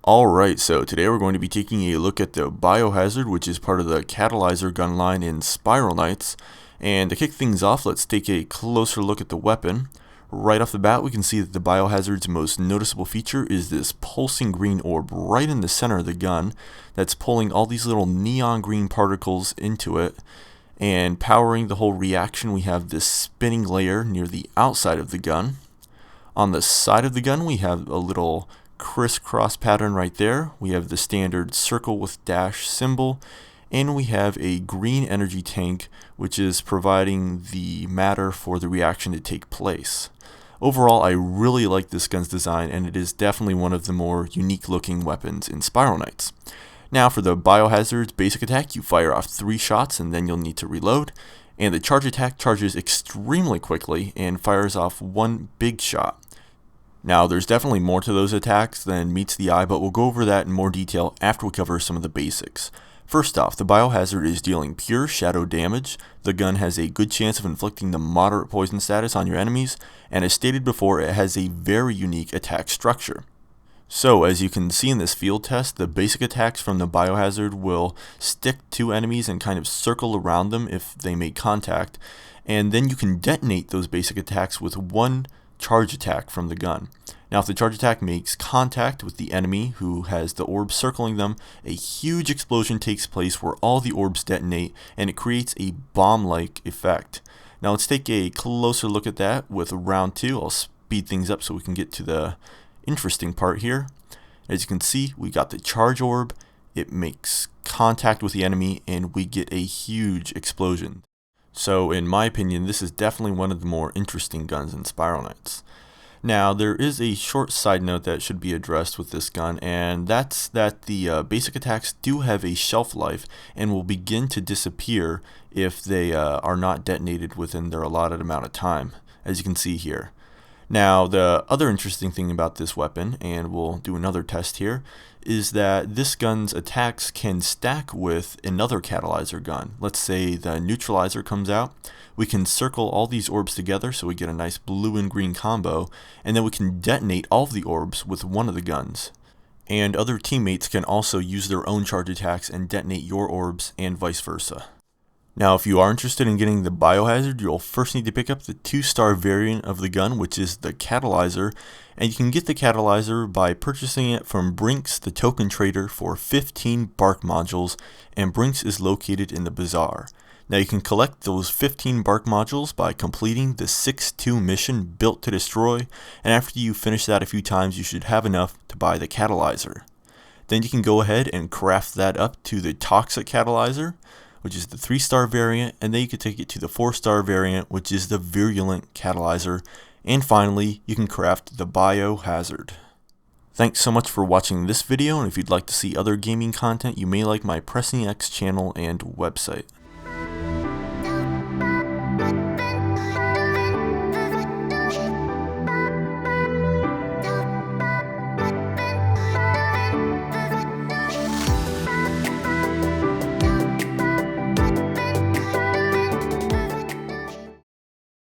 Alright, so today we're going to be taking a look at the Biohazard, which is part of the Catalyzer gun line in Spiral Knights. And to kick things off, let's take a closer look at the weapon. Right off the bat, we can see that the Biohazard's most noticeable feature is this pulsing green orb right in the center of the gun that's pulling all these little neon green particles into it. And powering the whole reaction, we have this spinning layer near the outside of the gun. On the side of the gun, we have a little crisscross pattern right there. We have the standard circle with dash symbol, and we have a green energy tank which is providing the matter for the reaction to take place. Overall, I really like this gun's design, and it is definitely one of the more unique looking weapons in Spiral Knights. Now for the Biohazard's basic attack, you fire off 3 shots and then you'll need to reload, and the charge attack charges extremely quickly and fires off 1 big shot. Now, there's definitely more to those attacks than meets the eye, but we'll go over that in more detail after we cover some of the basics. First off, the Biohazard is dealing pure shadow damage. The gun has a good chance of inflicting the moderate poison status on your enemies, and as stated before, it has a very unique attack structure. So, as you can see in this field test, the basic attacks from the Biohazard will stick to enemies and kind of circle around them if they make contact, and then you can detonate those basic attacks with 1 charge attack from the gun. Now if the charge attack makes contact with the enemy who has the orb circling them, a huge explosion takes place where all the orbs detonate and it creates a bomb-like effect. Now let's take a closer look at that with round 2. I'll speed things up so we can get to the interesting part here. As you can see, we got the charge orb, it makes contact with the enemy, and we get a huge explosion. So in my opinion, this is definitely one of the more interesting guns in Spiral Knights. Now there is a short side note that should be addressed with this gun, and that's that the basic attacks do have a shelf life and will begin to disappear if they are not detonated within their allotted amount of time, as you can see here. Now the other interesting thing about this weapon, and we'll do another test here, is that this gun's attacks can stack with another catalyzer gun. Let's say the neutralizer comes out, we can circle all these orbs together so we get a nice blue and green combo, and then we can detonate all of the orbs with one of the guns. And other teammates can also use their own charge attacks and detonate your orbs and vice versa. Now if you are interested in getting the Biohazard, you'll first need to pick up the 2-star variant of the gun, which is the Catalyzer, and you can get the Catalyzer by purchasing it from Brinks, the token trader, for 15 bark modules, and Brinks is located in the bazaar. Now you can collect those 15 bark modules by completing the 6-2 mission Built to Destroy, and after you finish that a few times you should have enough to buy the Catalyzer. Then you can go ahead and craft that up to the Toxic Catalyzer, which is the 3-star variant, and then you can take it to the 4-star variant, which is the Virulent Catalyzer, and finally you can craft the Biohazard. Thanks so much for watching this video, and if you'd like to see other gaming content, you may like my Pressing X channel and website.